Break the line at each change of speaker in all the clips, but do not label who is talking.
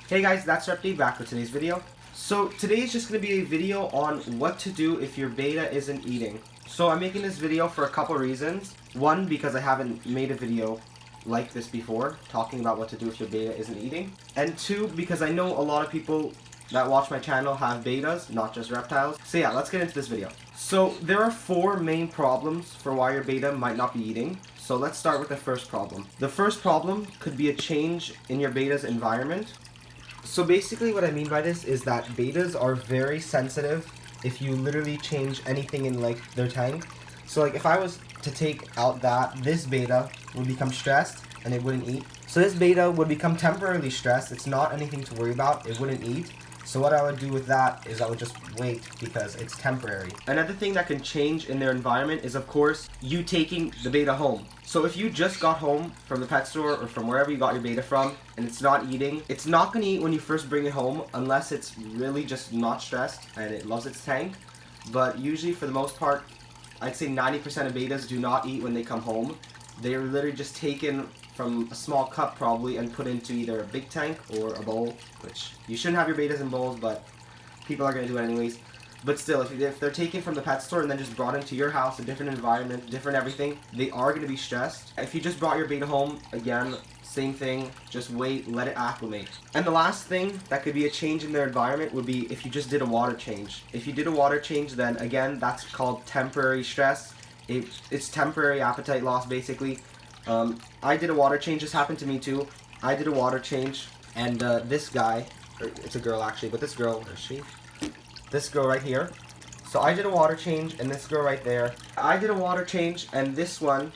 Hey guys, that's Repti back with today's video. So today is just going to be a video on what to do if your beta isn't eating. So I'm making this video for a couple reasons. One, because I haven't made a video like this before, talking about what to do if your beta isn't eating. And two, because I know a lot of people that watch my channel have betas, not just reptiles. So yeah, let's get into this video. So there are four main problems for why your beta might not be eating. So let's start with the first problem. The first problem could be a change in your beta's environment. So basically what I mean by this is that betas are very sensitive if you literally change anything in like their tank. So like if I was to take out this beta would become stressed and it wouldn't eat. So this beta would become temporarily stressed. It's not anything to worry about. It wouldn't eat. So what I would do with that is I would just wait because it's temporary. Another thing that can change in their environment is of course you taking the beta home. So if you just got home from the pet store or from wherever you got your beta from and it's not eating, it's not going to eat when you first bring it home unless it's really just not stressed and it loves its tank. But usually for the most part, I'd say 90% of betas do not eat when they come home. They're literally just taken from a small cup probably and put into either a big tank or a bowl, which you shouldn't have your betas in bowls, but people are going to do it anyways. But still, if they're taken from the pet store and then just brought into your house, a different environment, different everything, they are going to be stressed. If you just brought your beta home, again, same thing, just wait, let it acclimate. And the last thing that could be a change in their environment would be if you just did a water change. If you did a water change, then again, that's called temporary stress. It's temporary appetite loss, basically. I did a water change. This happened to me too. I did a water change, and this guy, or it's a girl actually, but this girl, where is she? This girl right here. So I did a water change, and this girl right there. I did a water change, and this one,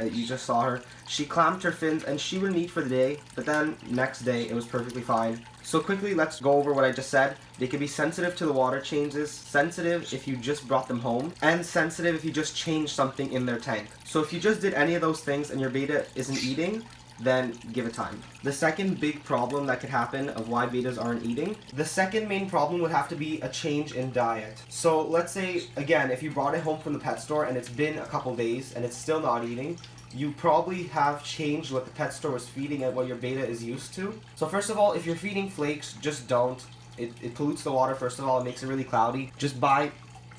you just saw her, she clamped her fins, and she wouldn't eat for the day, but then next day, it was perfectly fine. So quickly, let's go over what I just said. They can be sensitive to the water changes, sensitive if you just brought them home, and sensitive if you just changed something in their tank. So if you just did any of those things and your beta isn't eating, then give it time. The second big problem that could happen of why betas aren't eating, the second main problem would have to be a change in diet. So let's say, again, if you brought it home from the pet store and it's been a couple days and it's still not eating, you probably have changed what the pet store was feeding and what your beta is used to. So first of all, if you're feeding flakes, just don't. It pollutes the water, first of all. It makes it really cloudy. Just buy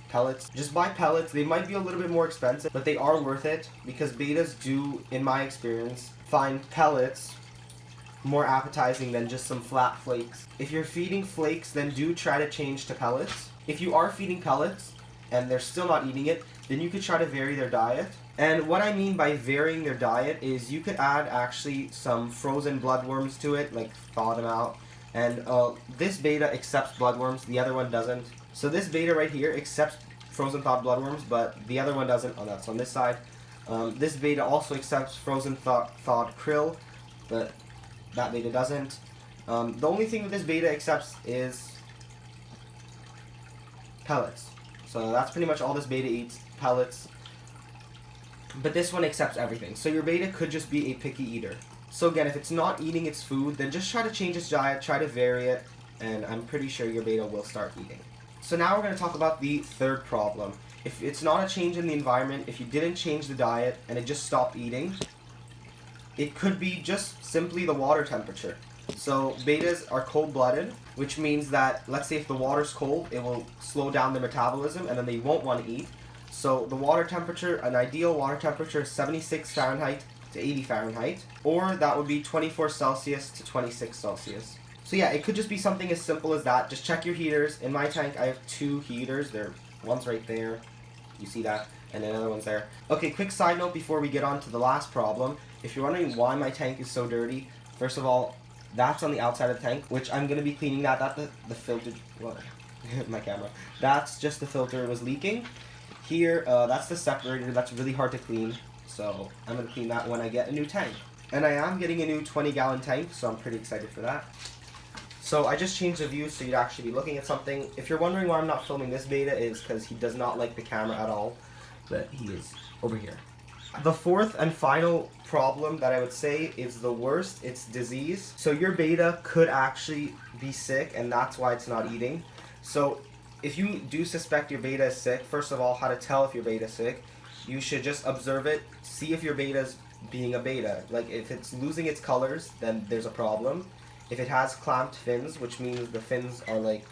pellets. Just buy pellets. They might be a little bit more expensive, but they are worth it because betas do, in my experience, find pellets more appetizing than just some flat flakes. If you're feeding flakes, then do try to change to pellets. If you are feeding pellets and they're still not eating it, then you could try to vary their diet. And what I mean by varying their diet is you could add actually some frozen bloodworms to it, like thaw them out. And this beta accepts bloodworms, the other one doesn't. So this beta right here accepts frozen thawed bloodworms, but the other one doesn't. Oh, that's on this side. This beta also accepts frozen thawed krill, but that beta doesn't. The only thing that this beta accepts is pellets. So that's pretty much all this beta eats, pellets. But this one accepts everything. So your beta could just be a picky eater. So again, if it's not eating its food, then just try to change its diet, try to vary it, and I'm pretty sure your beta will start eating. So now we're going to talk about the third problem. If it's not a change in the environment, if you didn't change the diet and it just stopped eating, it could be just simply the water temperature. So betas are cold-blooded, which means that, let's say if the water's cold, it will slow down their metabolism and then they won't want to eat. So the water temperature, an ideal water temperature is 76 Fahrenheit to 80 Fahrenheit, or that would be 24 Celsius to 26 Celsius. So yeah, it could just be something as simple as that. Just check your heaters. In my tank, I have two heaters. One's right there. You see that? And another one's there. Okay, quick side note before we get on to the last problem. If you're wondering why my tank is so dirty, first of all, that's on the outside of the tank, which I'm going to be cleaning that. That's the filter. What? My camera. That's just the filter. It was leaking. Here, that's the separator. That's really hard to clean. So I'm going to clean that when I get a new tank. And I am getting a new 20-gallon tank, so I'm pretty excited for that. So I just changed the view so you'd actually be looking at something. If you're wondering why I'm not filming this beta, is because he does not like the camera at all. But he is over here. The fourth and final problem that I would say is the worst. It's disease. So your beta could actually be sick, and that's why it's not eating. So if you do suspect your beta is sick, first of all, how to tell if your beta is sick, you should just observe it, see if your beta is being a beta. Like if it's losing its colors, then there's a problem. if it has clamped fins, which means the fins are like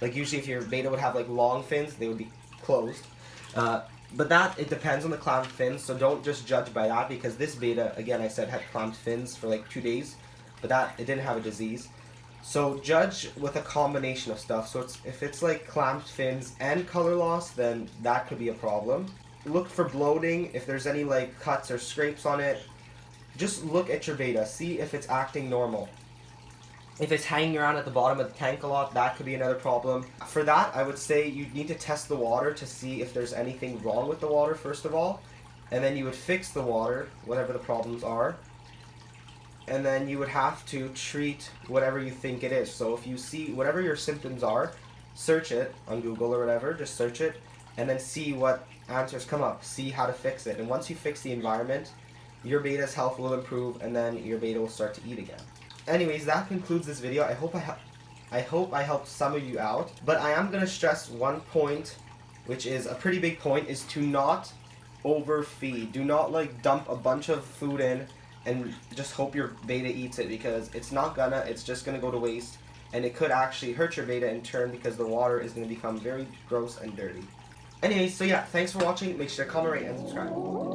usually if your beta would have like long fins, they would be closed. But that, it depends on the clamped fins, so don't just judge by that, because this beta, again, I said had clamped fins for like 2 days, but it didn't have a disease. So judge with a combination of stuff. So if it's like clamped fins and color loss, then that could be a problem. Look for bloating, if there's any like cuts or scrapes on it. Just look at your beta, see if it's acting normal. If it's hanging around at the bottom of the tank a lot, that could be another problem. For that, I would say you need to test the water to see if there's anything wrong with the water, first of all. And then you would fix the water, whatever the problems are. And then you would have to treat whatever you think it is. So if you see whatever your symptoms are, search it on Google or whatever, just search it, and then see what answers come up, see how to fix it. And once you fix the environment, your beta's health will improve, and then your beta will start to eat again. Anyways, that concludes this video. I hope I helped some of you out. But I am going to stress one point, which is a pretty big point, is to not overfeed. Do not like dump a bunch of food in and just hope your beta eats it, because it's not gonna, it's just gonna go to waste, and it could actually hurt your beta in turn, because the water is going to become very gross and dirty. Anyways, so yeah, thanks for watching. Make sure to comment, rate, and subscribe.